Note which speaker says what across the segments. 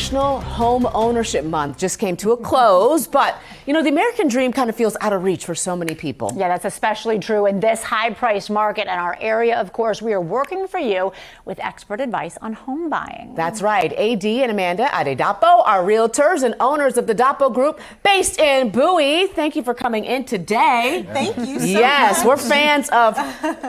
Speaker 1: National Home Ownership Month just came to a close, but you know, the American dream kind of feels out of reach for so many people.
Speaker 2: Yeah, that's especially true in this high-priced market in our area. Of course, we are working for you with expert advice on home buying.
Speaker 1: That's right. AD and Amanda Adedapo are realtors and owners of the DAPO Group based in Bowie. Thank you for coming in today.
Speaker 3: Thank you so
Speaker 1: Yes,
Speaker 3: much.
Speaker 1: we're fans of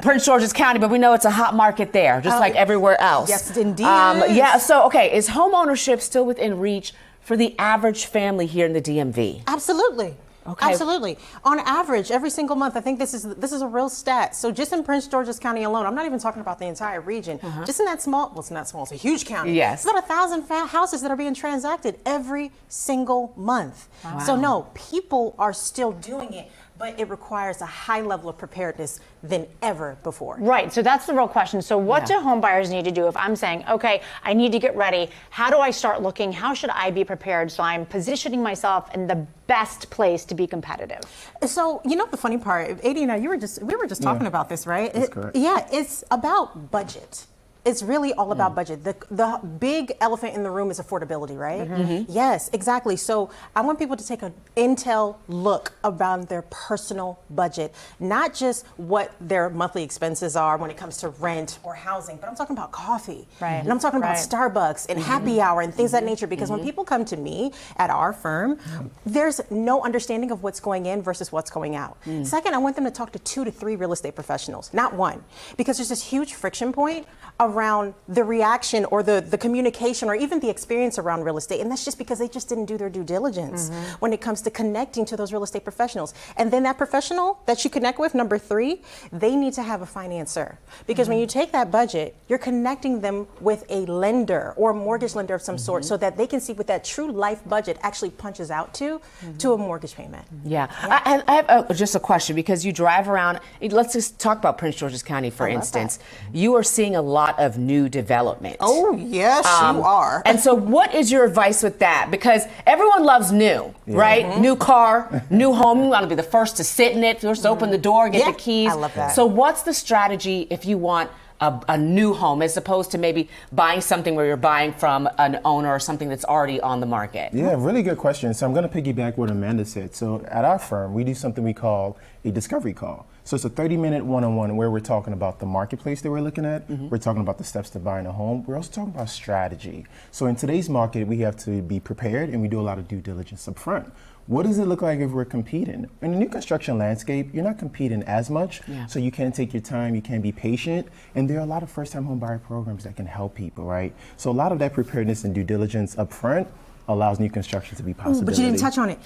Speaker 1: Prince George's County, but we know it's a hot market there, just like everywhere else.
Speaker 3: Yes, indeed.
Speaker 1: Yeah, so, okay, is home ownership still within reach for the average family here in the DMV?
Speaker 3: Absolutely.
Speaker 1: Okay.
Speaker 3: Absolutely. On average, every single month, I think this is a real stat. So just in Prince George's County alone, I'm not even talking about the entire region. Just in that small, well, it's not small, it's a huge county.
Speaker 1: Yes.
Speaker 3: It's about 1,000 houses that are being transacted every single month.
Speaker 1: Wow.
Speaker 3: So no, people are still doing it, but it requires a high level of preparedness than ever before.
Speaker 2: Right, so that's the real question. So what do home buyers need to do if I'm saying, okay, I need to get ready? How do I start looking? How should I be prepared so I'm positioning myself in the best place to be competitive?
Speaker 3: So, you know the funny part, AD and I, we were just talking about this, right?
Speaker 4: That's correct.
Speaker 3: Yeah, it's about budget. It's really all about budget. The big elephant in the room is affordability, right? Yes, exactly. So I want people to take an intel look around their personal budget, not just what their monthly expenses are when it comes to rent or housing, but I'm talking about coffee.
Speaker 2: Right.
Speaker 3: And I'm talking about Starbucks and happy hour and things of that nature, because when people come to me at our firm, there's no understanding of what's going in versus what's going out. Second, I want them to talk to 2 to 3 real estate professionals, not one, because there's this huge friction point around the reaction or the communication or even the experience around real estate. And that's just because they just didn't do their due diligence when it comes to connecting to those real estate professionals. And then that professional that you connect with, number 3, they need to have a financer. Because when you take that budget, you're connecting them with a lender or a mortgage lender of some sort so that they can see what that true life budget actually punches out to a mortgage payment.
Speaker 1: Yeah. I have just a question, because you drive around. Let's just talk about Prince George's County, for instance. You are seeing a lot of new development.
Speaker 3: Oh, yes, you are.
Speaker 1: And so what is your advice with that? Because everyone loves new, right? New car, new home. You want to be the first to sit in it, first to open the door, get the keys.
Speaker 3: I love that.
Speaker 1: So what's the strategy if you want a new home, as opposed to maybe buying something where you're buying from an owner or something that's already on the market?
Speaker 4: Yeah, really good question. So I'm going to piggyback what Amanda said. So at our firm, we do something we call a discovery call. So it's a 30-minute one-on-one where we're talking about the marketplace that we're looking at. We're talking about the steps to buying a home. We're also talking about strategy. So in today's market, we have to be prepared, and we do a lot of due diligence up front. What does it look like if we're competing? In the new construction landscape, you're not competing as much, so you can take your time, you can be patient, and there are a lot of first-time home buyer programs that can help people, right? So a lot of that preparedness and due diligence up front allows new construction to be possible.
Speaker 3: But you didn't touch on it.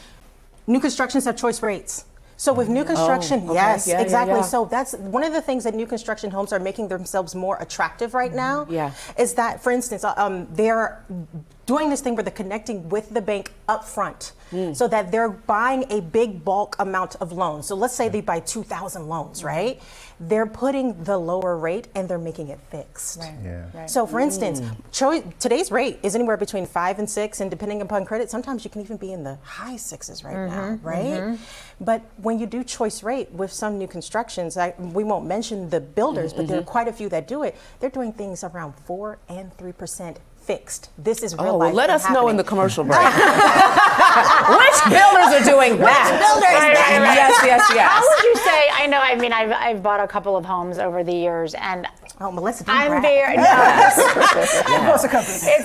Speaker 3: New constructions have choice rates. So with new construction, yes,
Speaker 1: Yeah,
Speaker 3: exactly.
Speaker 1: yeah.
Speaker 3: So that's one of the things that new construction homes are making themselves more attractive right now.
Speaker 1: Yeah.
Speaker 3: Is that, for instance, they're doing this thing where they're connecting with the bank up front, so that they're buying a big bulk amount of loans. So let's say they buy 2,000 loans, right? They're putting the lower rate and they're making it fixed.
Speaker 2: Right.
Speaker 4: Yeah.
Speaker 2: Right.
Speaker 3: So for instance, today's rate is anywhere between 5 and 6, and depending upon credit, sometimes you can even be in the high 6s right now, right? But when you do choice rate with some new constructions, we won't mention the builders, but there are quite a few that do it. They're doing things around 4 and 3% fixed. This is real life.
Speaker 1: Well, let us know in the
Speaker 3: happening.
Speaker 1: commercial break. Which builders are doing that? Yes.
Speaker 2: How would you say, I've bought a couple of homes over the years, and
Speaker 3: Oh, Melissa, don't
Speaker 2: I'm
Speaker 3: brag.
Speaker 2: very, it's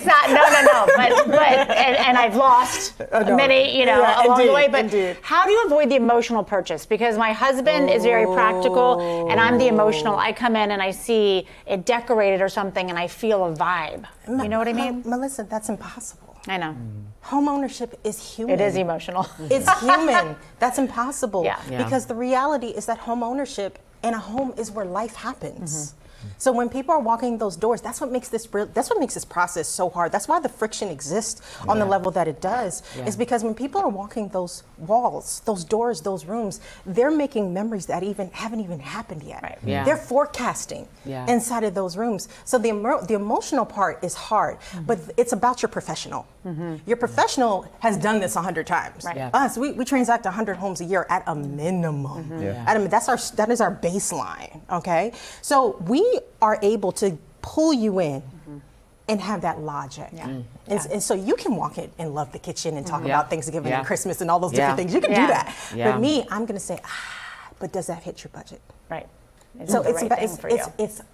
Speaker 2: not, no, but and I've lost many, along the way, but how do you avoid the emotional purchase? Because my husband is very practical, and I'm the emotional. I come in and I see it decorated or something, and I feel a vibe. You know what I mean?
Speaker 3: Melissa, that's impossible.
Speaker 2: I know.
Speaker 3: Home ownership is human.
Speaker 2: It is emotional.
Speaker 3: It's human. That's impossible.
Speaker 2: Yeah.
Speaker 3: Because the reality is that home ownership and a home is where life happens. So when people are walking those doors, that's what makes this process so hard. That's why the friction exists on the level that it does. Is because when people are walking those walls, those doors, those rooms, they're making memories that haven't even happened yet.
Speaker 2: Right.
Speaker 1: Yeah.
Speaker 3: They're forecasting inside of those rooms. So the emotional part is hard, but it's about your professional. Your professional has done this 100 times.
Speaker 2: Right.
Speaker 1: Yeah.
Speaker 3: Us, we transact 100 homes a year at a minimum. That is our baseline. Okay, so we are able to pull you in and have that logic. And so you can walk in and love the kitchen and talk about Thanksgiving and Christmas and all those different things. You can do that. But me, I'm going to say, but does that hit your budget?
Speaker 2: Right.
Speaker 3: So it's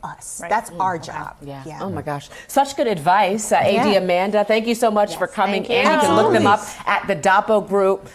Speaker 3: us. Right. That's our job.
Speaker 1: Yeah. Oh my gosh. Such good advice. AD Amanda, thank you so much for coming in. You can look them up at the DAPO Group.